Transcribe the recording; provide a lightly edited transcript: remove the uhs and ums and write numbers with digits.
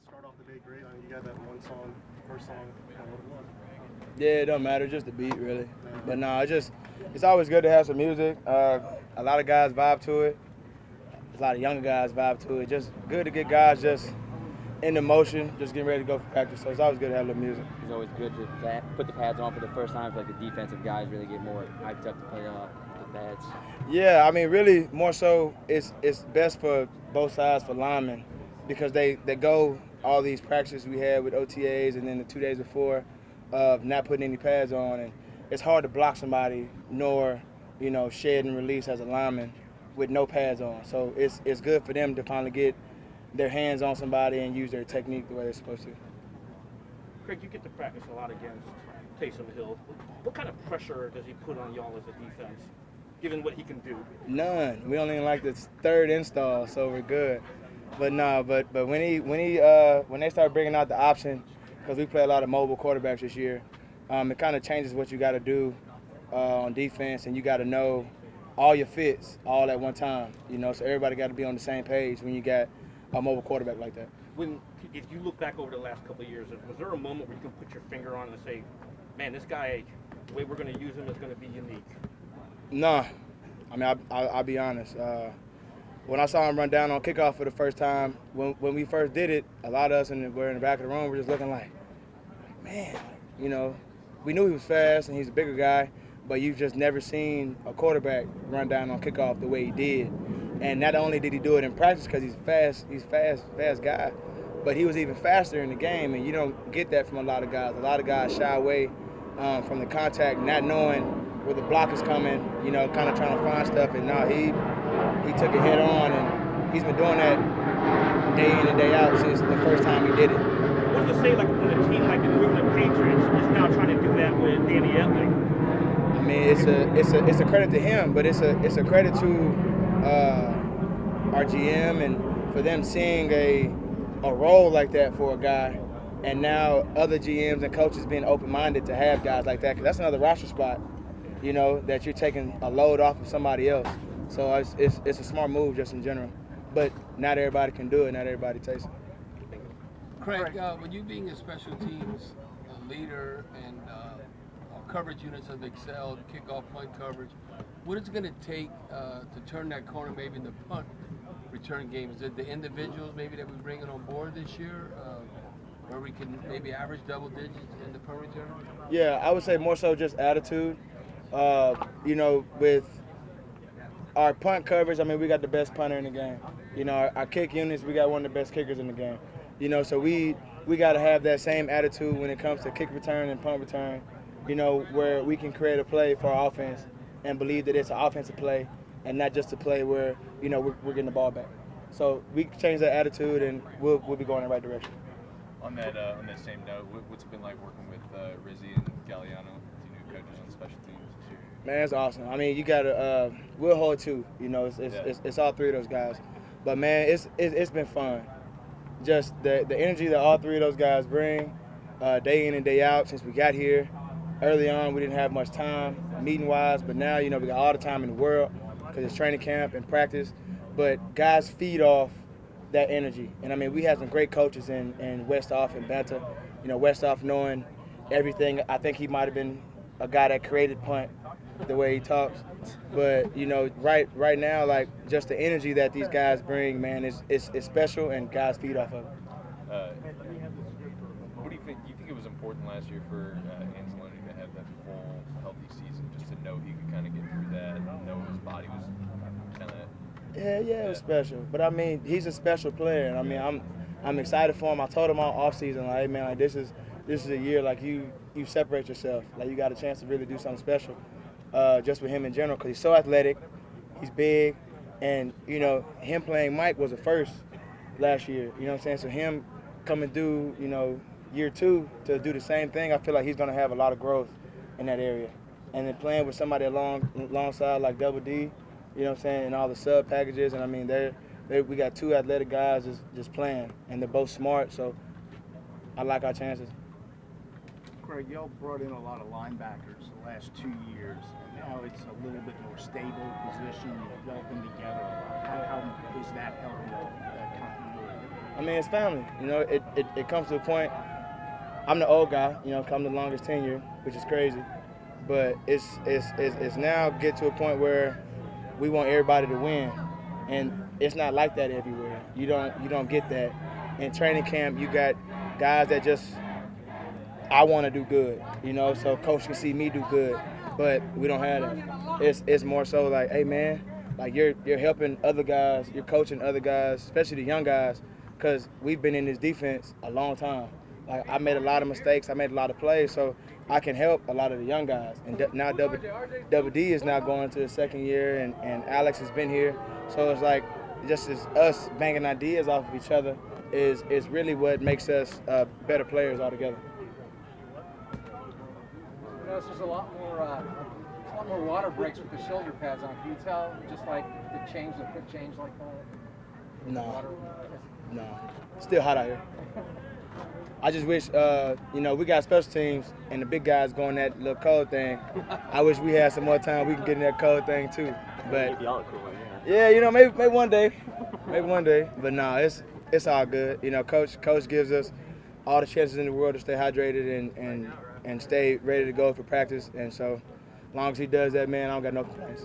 start off the day great. I mean, you got that one song, first song, kind of what it was. Yeah, it don't matter, just the beat really. But no, it's always good to have some music. A lot of guys vibe to it. A lot of younger guys vibe to it. Just good to get guys just in the motion, just getting ready to go for practice. So it's always good to have a little music. It's always good to put the pads on for the first time. For like the defensive guys really get more hyped up to play the pads. Yeah, I mean, really, more so, it's best for both sides for linemen because they go all these practices we had with OTAs and then the 2 days before of not putting any pads on, and it's hard to block somebody nor shed and release as a lineman with no pads on. So it's good for them to finally get their hands on somebody and use their technique the way they're supposed to. Craig, you get to practice a lot against Taysom Hill. What kind of pressure does he put on y'all as a defense, given what he can do? None. We only in like the third install, so we're good. But no, but when they start bringing out the option, because we play a lot of mobile quarterbacks this year, it kind of changes what you got to do on defense, and you got to know all your fits all at one time. So everybody got to be on the same page when you got a mobile quarterback like that. If you look back over the last couple of years, was there a moment where you can put your finger on and say, man, this guy, the way we're going to use him is going to be unique? No. I mean, I'll be honest. When I saw him run down on kickoff for the first time, when we first did it, a lot of us were in the back of the room, we're just looking like, man, we knew he was fast and he's a bigger guy, but you've just never seen a quarterback run down on kickoff the way he did. And not only did he do it in practice because he's fast guy, but he was even faster in the game, and you don't get that from a lot of guys. A lot of guys shy away from the contact, not knowing where the block is coming, kind of trying to find stuff. And now he took it head on, and he's been doing that day in and day out since the first time he did it. What does it say, like when a team like the New England Patriots is now trying to do that with Danny Etling? I mean, it's a credit to him, but it's a credit to our GM and for them seeing a role like that for a guy, and now other GMs and coaches being open-minded to have guys like that, because that's another roster spot, that you're taking a load off of somebody else. So it's a smart move just in general, but not everybody can do it. Not everybody takes it. Craig, with you being a special teams leader and our coverage units have excelled, kickoff, punt coverage, what is it going to take to turn that corner maybe in the punt return game? Is it the individuals maybe that we're bringing on board this year where we can maybe average double digits in the punt return? Yeah, I would say more so just attitude. With our punt coverage, I mean, we got the best punter in the game. Our kick units, we got one of the best kickers in the game. So we got to have that same attitude when it comes to kick return and punt return, where we can create a play for our offense and believe that it's an offensive play and not just a play where, we're getting the ball back. So we can change that attitude and we'll be going in the right direction. On that same note, what's it been like working with Rizzi and Galliano, two new coaches on special teams this year? Man, it's awesome. I mean, you got to we'll hold two. It's all three of those guys. But, man, it's been fun. Just the energy that all three of those guys bring day in and day out since we got here. Early on, we didn't have much time meeting-wise, but now, we got all the time in the world because it's training camp and practice. But guys feed off that energy. And, I mean, we have some great coaches in Westhoff and Banta. Westhoff knowing everything. I think he might have been a guy that created punt the way he talks. But, right now, like, just the energy that these guys bring, man, it's special, and guys feed off of it. What do you think? Do you think it was important last year for Anzalone to have that full, healthy season, just to know he could kind of get through that, and know his body was kind of... Yeah, it was special. But, I mean, he's a special player. And, I mean, I'm excited for him. I told him all offseason, like, hey, man, like, this is a year, like, you separate yourself. Like, you got a chance to really do something special. Just with him in general, because he's so athletic, he's big, and, him playing Mike was a first last year, you know what I'm saying? So him coming through, year two to do the same thing, I feel like he's going to have a lot of growth in that area. And then playing with somebody alongside like Double D, you know what I'm saying, and all the sub packages, and I mean, we got two athletic guys just playing, and they're both smart, so I like our chances. Craig, y'all brought in a lot of linebackers the last 2 years, and now it's a little bit more stable position. You've dealt them together a lot. How does that help continuity? I mean, it's family. You know, it comes to a point. I'm the old guy. You know, I'm the longest tenure, which is crazy. But it's now get to a point where we want everybody to win, and it's not like that everywhere. You don't get that. In training camp, you got guys that just I want to do good, you know, so coach can see me do good, but we don't have that. It's more so like, hey man, like you're helping other guys, you're coaching other guys, especially the young guys, because we've been in this defense a long time. Like I made a lot of mistakes, I made a lot of plays, so I can help a lot of the young guys. And now Double D is now going to his second year, and Alex has been here, so it's like just as us banging ideas off of each other is really what makes us better players altogether. Notice there's a lot more water breaks with the shoulder pads on. Can you tell just like the quick change like that? No. Still hot out here. I just wish, you know, we got special teams and the big guys going that little cold thing. I wish we had some more time. We can get in that cold thing too. But yeah, you know, maybe one day, But no, it's all good. You know, coach gives us all the chances in the world to stay hydrated and stay ready to go for practice. And so, as long as he does that, man, I don't got no complaints.